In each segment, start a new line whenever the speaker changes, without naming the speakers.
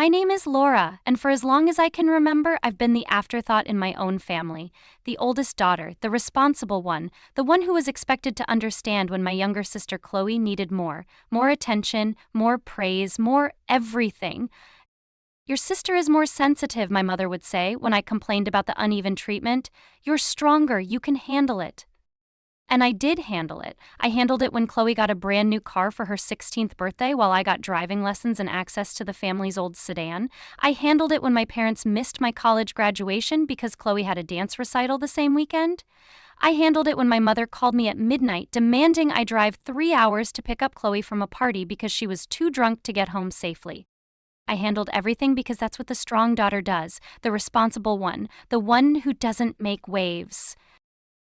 My name is Laura, and for as long as I can remember, I've been the afterthought in my own family. The oldest daughter, the responsible one, the one who was expected to understand when my younger sister Chloe needed more. More attention, more praise, more everything. Your sister is more sensitive, my mother would say when I complained about the uneven treatment. You're stronger, you can handle it. And I did handle it. I handled it when Chloe got a brand new car for her 16th birthday while I got driving lessons and access to the family's old sedan. I handled it when my parents missed my college graduation because Chloe had a dance recital the same weekend. I handled it when my mother called me at midnight demanding I drive 3 hours to pick up Chloe from a party because she was too drunk to get home safely. I handled everything because that's what the strong daughter does, the responsible one, the one who doesn't make waves.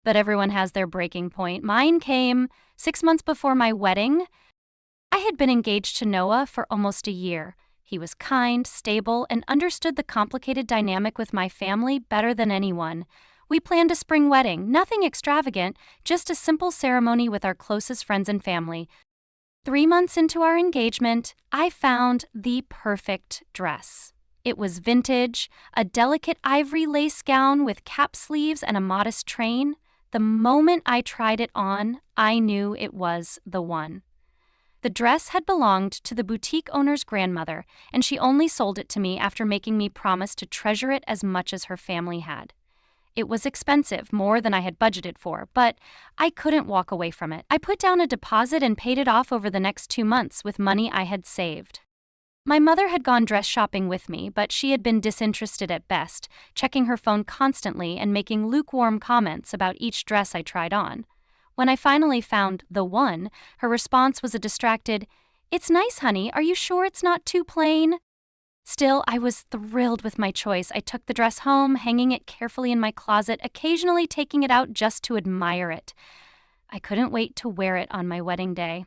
But everyone has their breaking point. Mine came 6 months before my wedding. I had been engaged to Noah for almost a year. He was kind, stable, and understood the complicated dynamic with my family better than anyone. We planned a spring wedding, nothing extravagant, just a simple ceremony with our closest friends and family. 3 months into our engagement, I found the perfect dress. It was vintage, a delicate ivory lace gown with cap sleeves and a modest train. The moment I tried it on, I knew it was the one. The dress had belonged to the boutique owner's grandmother, and she only sold it to me after making me promise to treasure it as much as her family had. It was expensive, more than I had budgeted for, but I couldn't walk away from it. I put down a deposit and paid it off over the next 2 months with money I had saved. My mother had gone dress shopping with me, but she had been disinterested at best, checking her phone constantly and making lukewarm comments about each dress I tried on. When I finally found the one, her response was a distracted, "It's nice, honey. Are you sure it's not too plain?" Still, I was thrilled with my choice. I took the dress home, hanging it carefully in my closet, occasionally taking it out just to admire it. I couldn't wait to wear it on my wedding day.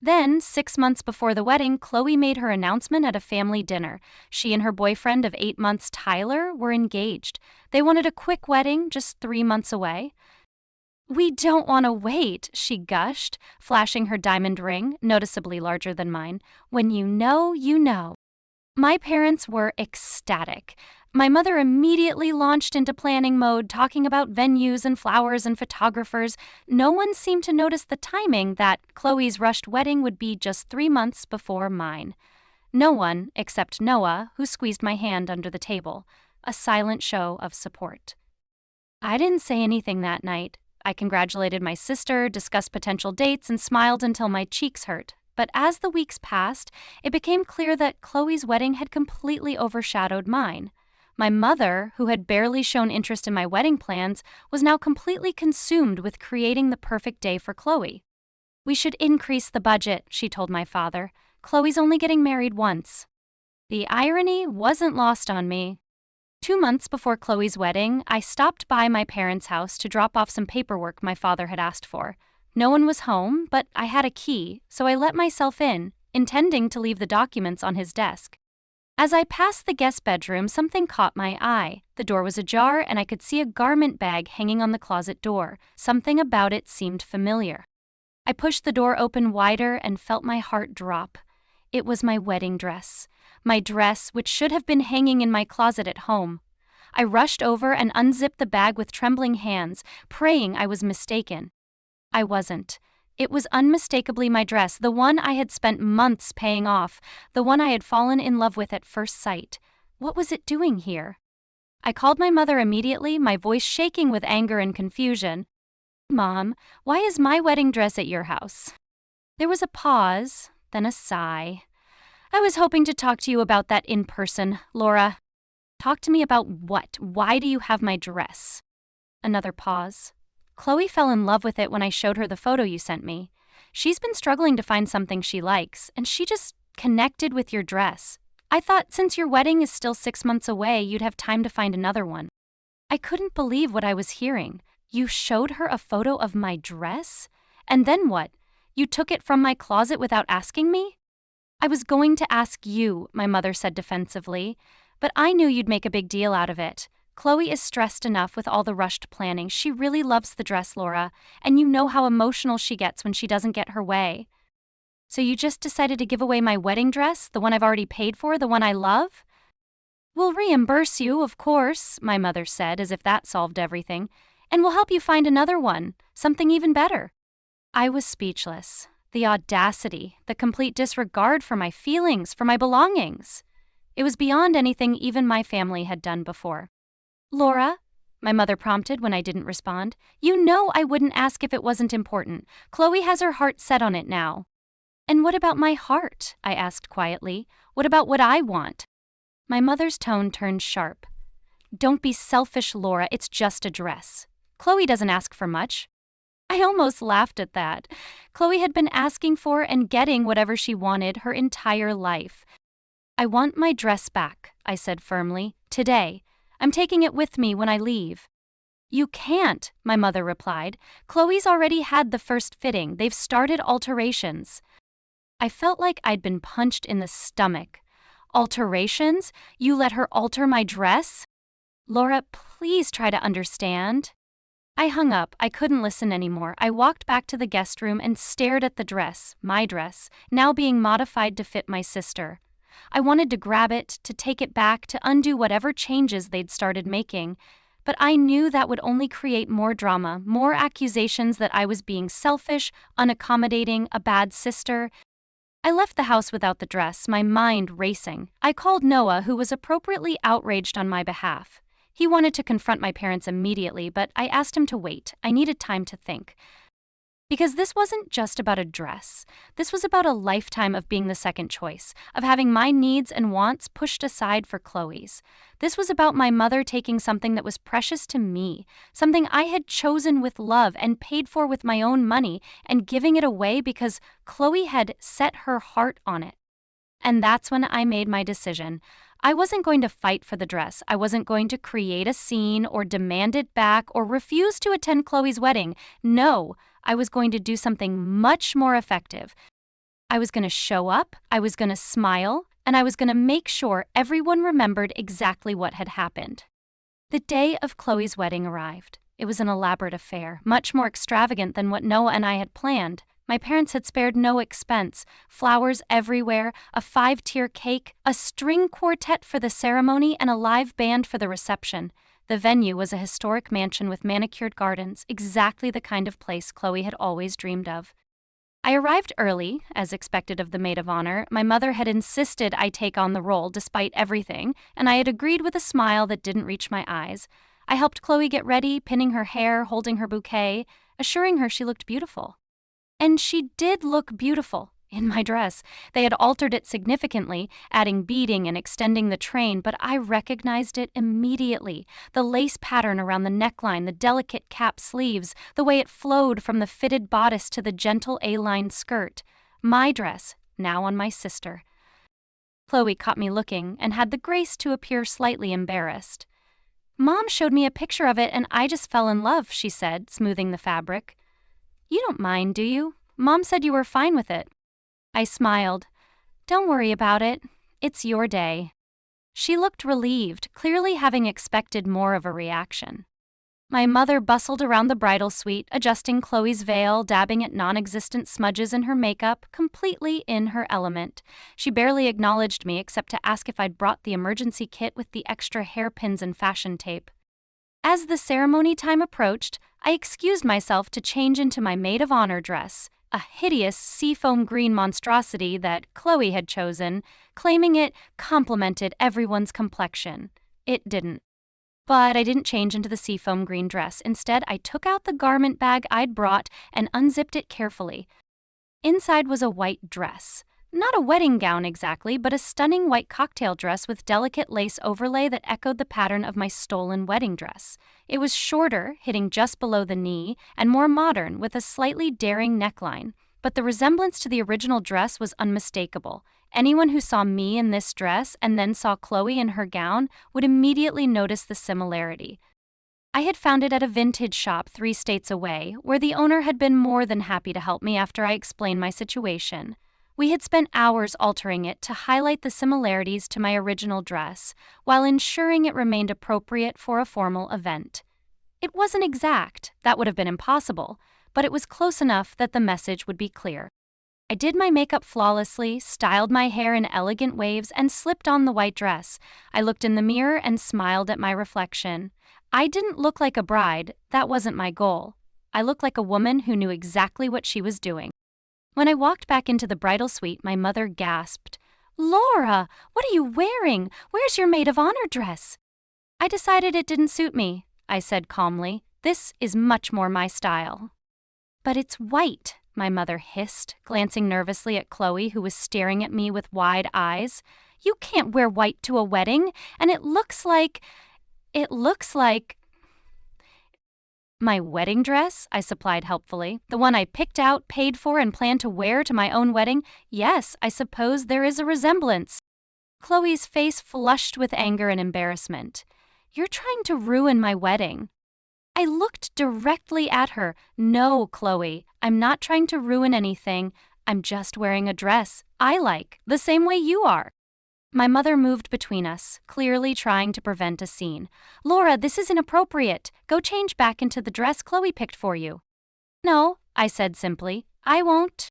Then, 6 months before the wedding, Chloe made her announcement at a family dinner. She and her boyfriend of 8 months, Tyler, were engaged. They wanted a quick wedding, just 3 months away. "We don't want to wait," she gushed, flashing her diamond ring, noticeably larger than mine. "When you know, you know." My parents were ecstatic. My mother immediately launched into planning mode, talking about venues and flowers and photographers. No one seemed to notice the timing that Chloe's rushed wedding would be just 3 months before mine. No one, except Noah, who squeezed my hand under the table, a silent show of support. I didn't say anything that night. I congratulated my sister, discussed potential dates, and smiled until my cheeks hurt. But as the weeks passed, it became clear that Chloe's wedding had completely overshadowed mine. My mother, who had barely shown interest in my wedding plans, was now completely consumed with creating the perfect day for Chloe. "We should increase the budget," she told my father. "Chloe's only getting married once." The irony wasn't lost on me. 2 months before Chloe's wedding, I stopped by my parents' house to drop off some paperwork my father had asked for. No one was home, but I had a key, so I let myself in, intending to leave the documents on his desk. As I passed the guest bedroom, something caught my eye. The door was ajar, and I could see a garment bag hanging on the closet door. Something about it seemed familiar. I pushed the door open wider and felt my heart drop. It was my wedding dress. My dress, which should have been hanging in my closet at home. I rushed over and unzipped the bag with trembling hands, praying I was mistaken. I wasn't. It was unmistakably my dress, the one I had spent months paying off, the one I had fallen in love with at first sight. What was it doing here? I called my mother immediately, my voice shaking with anger and confusion. "Mom, why is my wedding dress at your house?" There was a pause, then a sigh. "I was hoping to talk to you about that in person, Laura." "Talk to me about what? Why do you have my dress?" Another pause. "Chloe fell in love with it when I showed her the photo you sent me. She's been struggling to find something she likes, and she just connected with your dress. I thought since your wedding is still 6 months away, you'd have time to find another one." I couldn't believe what I was hearing. You showed her a photo of my dress? And then what? You took it from my closet without asking me? "I was going to ask you," my mother said defensively, "but I knew you'd make a big deal out of it. Chloe is stressed enough with all the rushed planning. She really loves the dress, Laura, and you know how emotional she gets when she doesn't get her way." So you just decided to give away my wedding dress, the one I've already paid for, the one I love? We'll reimburse you, of course, my mother said, as if that solved everything, and we'll help you find another one, something even better. I was speechless. The audacity, the complete disregard for my feelings, for my belongings. It was beyond anything even my family had done before. Laura, my mother prompted when I didn't respond, you know I wouldn't ask if it wasn't important. Chloe has her heart set on it now. And what about my heart? I asked quietly. What about what I want? My mother's tone turned sharp. Don't be selfish, Laura, it's just a dress. Chloe doesn't ask for much. I almost laughed at that. Chloe had been asking for and getting whatever she wanted her entire life. I want my dress back, I said firmly. Today. I'm taking it with me when I leave. You can't, my mother replied. Chloe's already had the first fitting. They've started alterations. I felt like I'd been punched in the stomach. Alterations? You let her alter my dress? Laura, please try to understand. I hung up. I couldn't listen anymore. I walked back to the guest room and stared at the dress, my dress, now being modified to fit my sister. I wanted to grab it, to take it back, to undo whatever changes they'd started making. But I knew that would only create more drama, more accusations that I was being selfish, unaccommodating, a bad sister. I left the house without the dress, my mind racing. I called Noah, who was appropriately outraged on my behalf. He wanted to confront my parents immediately, but I asked him to wait. I needed time to think. Because this wasn't just about a dress. This was about a lifetime of being the second choice, of having my needs and wants pushed aside for Chloe's. This was about my mother taking something that was precious to me, something I had chosen with love and paid for with my own money, and giving it away because Chloe had set her heart on it. And that's when I made my decision. I wasn't going to fight for the dress. I wasn't going to create a scene or demand it back or refuse to attend Chloe's wedding. No, I was going to do something much more effective. I was going to show up, I was going to smile, and I was going to make sure everyone remembered exactly what had happened. The day of Chloe's wedding arrived. It was an elaborate affair, much more extravagant than what Noah and I had planned. My parents had spared no expense. Flowers everywhere, a 5-tier cake, a string quartet for the ceremony, and a live band for the reception. The venue was a historic mansion with manicured gardens, exactly the kind of place Chloe had always dreamed of. I arrived early, as expected of the maid of honor. My mother had insisted I take on the role despite everything, and I had agreed with a smile that didn't reach my eyes. I helped Chloe get ready, pinning her hair, holding her bouquet, assuring her she looked beautiful. And she did look beautiful in my dress. They had altered it significantly, adding beading and extending the train, but I recognized it immediately. The lace pattern around the neckline, the delicate cap sleeves, the way it flowed from the fitted bodice to the gentle A-line skirt. My dress, now on my sister. Chloe caught me looking and had the grace to appear slightly embarrassed. Mom showed me a picture of it and I just fell in love, she said, smoothing the fabric. You don't mind, do you? Mom said you were fine with it. I smiled. Don't worry about it. It's your day. She looked relieved, clearly having expected more of a reaction. My mother bustled around the bridal suite, adjusting Chloe's veil, dabbing at non-existent smudges in her makeup, completely in her element. She barely acknowledged me except to ask if I'd brought the emergency kit with the extra hairpins and fashion tape. As the ceremony time approached, I excused myself to change into my maid of honor dress, a hideous seafoam green monstrosity that Chloe had chosen, claiming it complemented everyone's complexion. It didn't. But I didn't change into the seafoam green dress. Instead, I took out the garment bag I'd brought and unzipped it carefully. Inside was a white dress. Not a wedding gown exactly, but a stunning white cocktail dress with delicate lace overlay that echoed the pattern of my stolen wedding dress. It was shorter, hitting just below the knee, and more modern, with a slightly daring neckline. But the resemblance to the original dress was unmistakable. Anyone who saw me in this dress and then saw Chloe in her gown would immediately notice the similarity. I had found it at a vintage shop 3 states away, where the owner had been more than happy to help me after I explained my situation. We had spent hours altering it to highlight the similarities to my original dress, while ensuring it remained appropriate for a formal event. It wasn't exact, that would have been impossible, but it was close enough that the message would be clear. I did my makeup flawlessly, styled my hair in elegant waves, and slipped on the white dress. I looked in the mirror and smiled at my reflection. I didn't look like a bride, that wasn't my goal. I looked like a woman who knew exactly what she was doing. When I walked back into the bridal suite, my mother gasped, "Laura, what are you wearing? Where's your maid of honor dress?" "I decided it didn't suit me," I said calmly. "This is much more my style." "But it's white," my mother hissed, glancing nervously at Chloe, who was staring at me with wide eyes. "You can't wear white to a wedding, and it looks like... "My wedding dress," I supplied helpfully. "The one I picked out, paid for, and planned to wear to my own wedding? Yes, I suppose there is a resemblance." Chloe's face flushed with anger and embarrassment. "You're trying to ruin my wedding." I looked directly at her. "No, Chloe, I'm not trying to ruin anything. I'm just wearing a dress I like, the same way you are." My mother moved between us, clearly trying to prevent a scene. "Laura, this is inappropriate. Go change back into the dress Chloe picked for you." "No," I said simply. "I won't."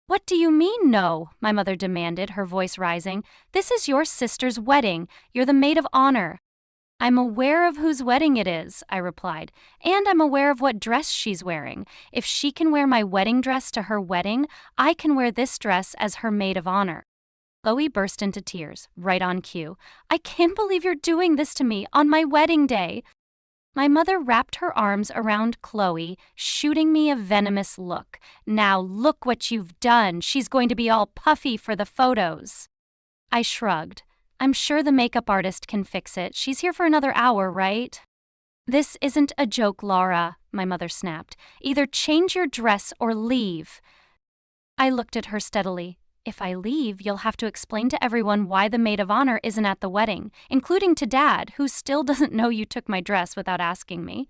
"What do you mean, no?" my mother demanded, her voice rising. "This is your sister's wedding. You're the maid of honor." "I'm aware of whose wedding it is," I replied, "and I'm aware of what dress she's wearing. If she can wear my wedding dress to her wedding, I can wear this dress as her maid of honor." Chloe burst into tears, right on cue. "I can't believe you're doing this to me on my wedding day." My mother wrapped her arms around Chloe, shooting me a venomous look. "Now look what you've done. She's going to be all puffy for the photos." I shrugged. "I'm sure the makeup artist can fix it. She's here for another hour, right?" "This isn't a joke, Laura," my mother snapped. "Either change your dress or leave." I looked at her steadily. "If I leave, you'll have to explain to everyone why the maid of honor isn't at the wedding, including to Dad, who still doesn't know you took my dress without asking me."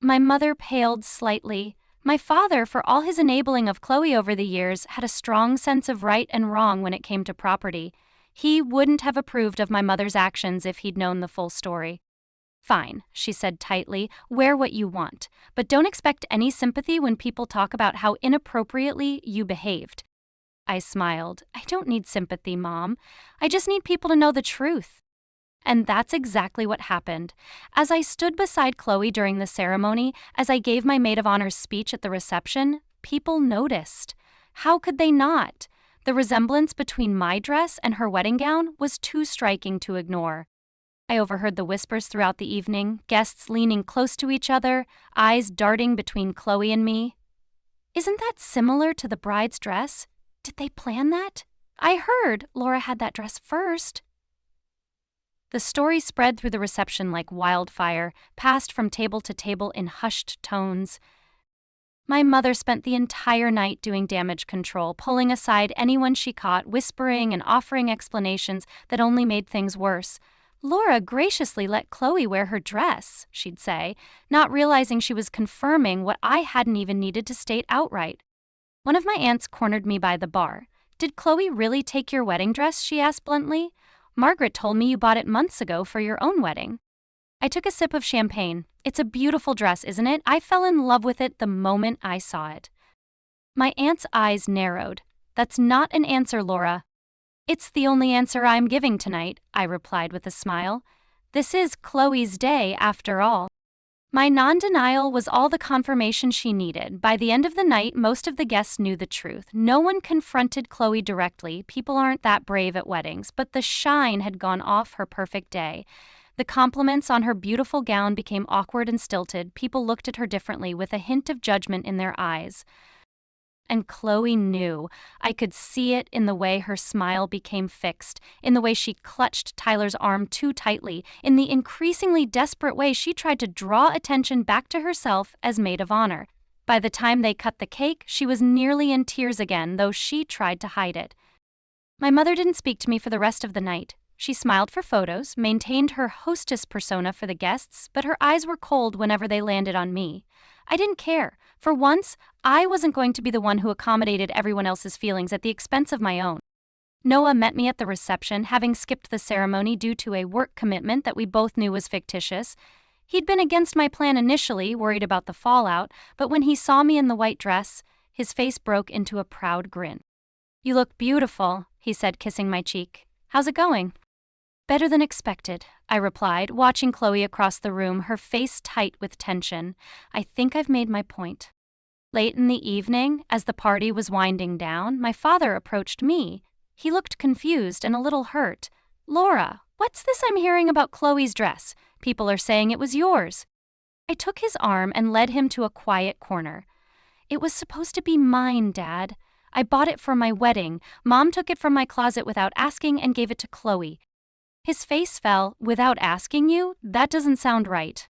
My mother paled slightly. My father, for all his enabling of Chloe over the years, had a strong sense of right and wrong when it came to property. He wouldn't have approved of my mother's actions if he'd known the full story. "Fine," she said tightly, "wear what you want, but don't expect any sympathy when people talk about how inappropriately you behaved." I smiled. "I don't need sympathy, Mom. I just need people to know the truth." And that's exactly what happened. As I stood beside Chloe during the ceremony, as I gave my maid of honor's speech at the reception, people noticed. How could they not? The resemblance between my dress and her wedding gown was too striking to ignore. I overheard the whispers throughout the evening, guests leaning close to each other, eyes darting between Chloe and me. "Isn't that similar to the bride's dress? Did they plan that? I heard Laura had that dress first." The story spread through the reception like wildfire, passed from table to table in hushed tones. My mother spent the entire night doing damage control, pulling aside anyone she caught, whispering and offering explanations that only made things worse. "Laura graciously let Chloe wear her dress," she'd say, not realizing she was confirming what I hadn't even needed to state outright. One of my aunts cornered me by the bar. "Did Chloe really take your wedding dress?" she asked bluntly. "Margaret told me you bought it months ago for your own wedding." I took a sip of champagne. "It's a beautiful dress, isn't it? I fell in love with it the moment I saw it." My aunt's eyes narrowed. "That's not an answer, Laura." "It's the only answer I'm giving tonight," I replied with a smile. "This is Chloe's day, after all." My non-denial was all the confirmation she needed. By the end of the night, most of the guests knew the truth. No one confronted Chloe directly. People aren't that brave at weddings, but the shine had gone off her perfect day. The compliments on her beautiful gown became awkward and stilted. People looked at her differently, with a hint of judgment in their eyes. And Chloe knew. I could see it in the way her smile became fixed, in the way she clutched Tyler's arm too tightly, in the increasingly desperate way she tried to draw attention back to herself as maid of honor. By the time they cut the cake, she was nearly in tears again, though she tried to hide it. My mother didn't speak to me for the rest of the night. She smiled for photos, maintained her hostess persona for the guests, but her eyes were cold whenever they landed on me. I didn't care. For once, I wasn't going to be the one who accommodated everyone else's feelings at the expense of my own. Noah met me at the reception, having skipped the ceremony due to a work commitment that we both knew was fictitious. He'd been against my plan initially, worried about the fallout, but when he saw me in the white dress, his face broke into a proud grin. You look beautiful, he said, kissing my cheek. How's it going? Better than expected, I replied, watching Chloe across the room, her face tight with tension. I think I've made my point. Late in the evening, as the party was winding down, my father approached me. He looked confused and a little hurt. Laura, what's this I'm hearing about Chloe's dress? People are saying it was yours. I took his arm and led him to a quiet corner. It was supposed to be mine, Dad. I bought it for my wedding. Mom took it from my closet without asking and gave it to Chloe. His face fell. Without asking you? That doesn't sound right.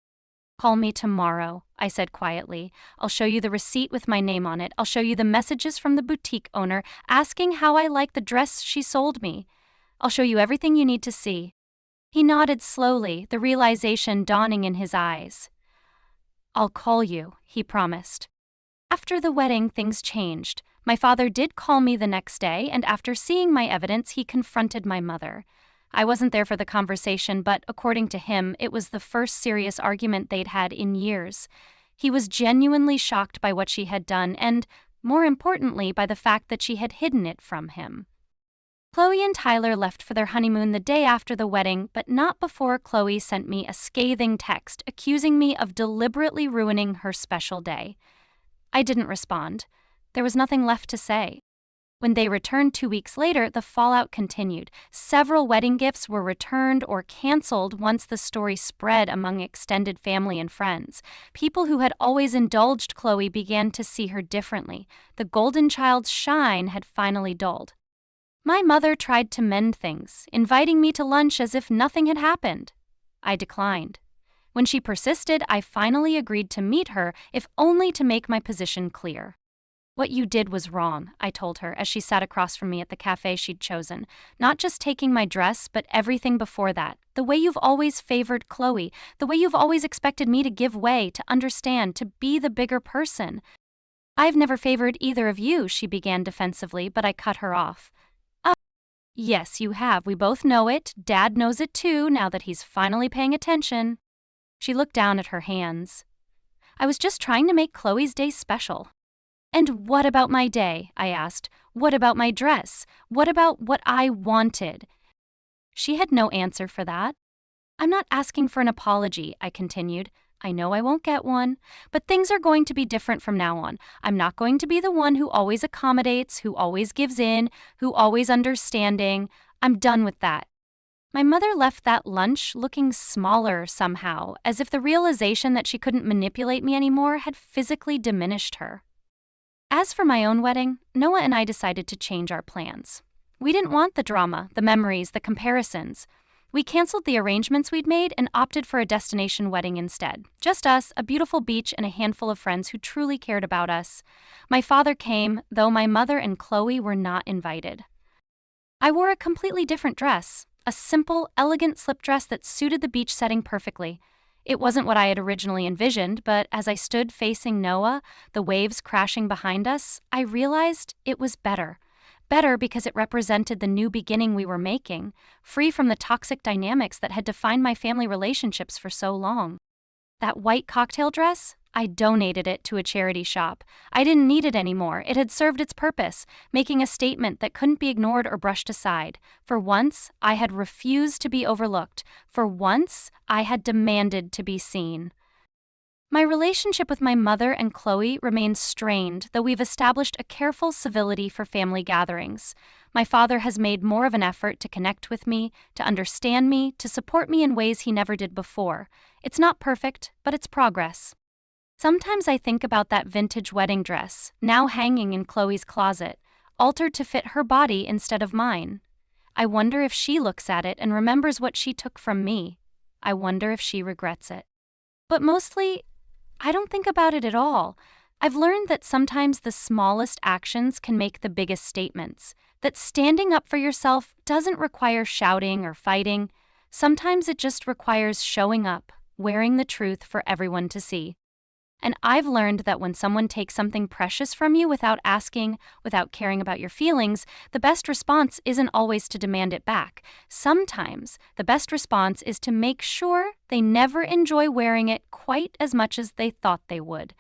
Call me tomorrow, I said quietly. I'll show you the receipt with my name on it. I'll show you the messages from the boutique owner asking how I like the dress she sold me. I'll show you everything you need to see. He nodded slowly, the realization dawning in his eyes. I'll call you, he promised. After the wedding, things changed. My father did call me the next day, and after seeing my evidence, he confronted my mother. I wasn't there for the conversation, but according to him, it was the first serious argument they'd had in years. He was genuinely shocked by what she had done and, more importantly, by the fact that she had hidden it from him. Chloe and Tyler left for their honeymoon the day after the wedding, but not before Chloe sent me a scathing text accusing me of deliberately ruining her special day. I didn't respond. There was nothing left to say. When they returned 2 weeks later, the fallout continued. Several wedding gifts were returned or canceled once the story spread among extended family and friends. People who had always indulged Chloe began to see her differently. The golden child's shine had finally dulled. My mother tried to mend things, inviting me to lunch as if nothing had happened. I declined. When she persisted, I finally agreed to meet her, if only to make my position clear. What you did was wrong, I told her as she sat across from me at the cafe she'd chosen. Not just taking my dress, but everything before that. The way you've always favored Chloe, the way you've always expected me to give way, to understand, to be the bigger person. I've never favored either of you, she began defensively, but I cut her off. Yes, you have. We both know it. Dad knows it too, now that he's finally paying attention. She looked down at her hands. I was just trying to make Chloe's day special. And what about my day? I asked. What about my dress? What about what I wanted? She had no answer for that. I'm not asking for an apology, I continued. I know I won't get one, but things are going to be different from now on. I'm not going to be the one who always accommodates, who always gives in, who always understanding. I'm done with that. My mother left that lunch looking smaller somehow, as if the realization that she couldn't manipulate me anymore had physically diminished her. As for my own wedding, Noah and I decided to change our plans. We didn't want the drama, the memories, the comparisons. We canceled the arrangements we'd made and opted for a destination wedding instead. Just us, a beautiful beach, and a handful of friends who truly cared about us. My father came, though my mother and Chloe were not invited. I wore a completely different dress, a simple, elegant slip dress that suited the beach setting perfectly. It wasn't what I had originally envisioned, but as I stood facing Noah, the waves crashing behind us, I realized it was better. Better because it represented the new beginning we were making, free from the toxic dynamics that had defined my family relationships for so long. That white cocktail dress? I donated it to a charity shop. I didn't need it anymore. It had served its purpose, making a statement that couldn't be ignored or brushed aside. For once, I had refused to be overlooked. For once, I had demanded to be seen. My relationship with my mother and Chloe remains strained, though we've established a careful civility for family gatherings. My father has made more of an effort to connect with me, to understand me, to support me in ways he never did before. It's not perfect, but it's progress. Sometimes I think about that vintage wedding dress, now hanging in Chloe's closet, altered to fit her body instead of mine. I wonder if she looks at it and remembers what she took from me. I wonder if she regrets it. But mostly, I don't think about it at all. I've learned that sometimes the smallest actions can make the biggest statements, that standing up for yourself doesn't require shouting or fighting. Sometimes it just requires showing up, wearing the truth for everyone to see. And I've learned that when someone takes something precious from you without asking, without caring about your feelings, the best response isn't always to demand it back. Sometimes the best response is to make sure they never enjoy wearing it quite as much as they thought they would.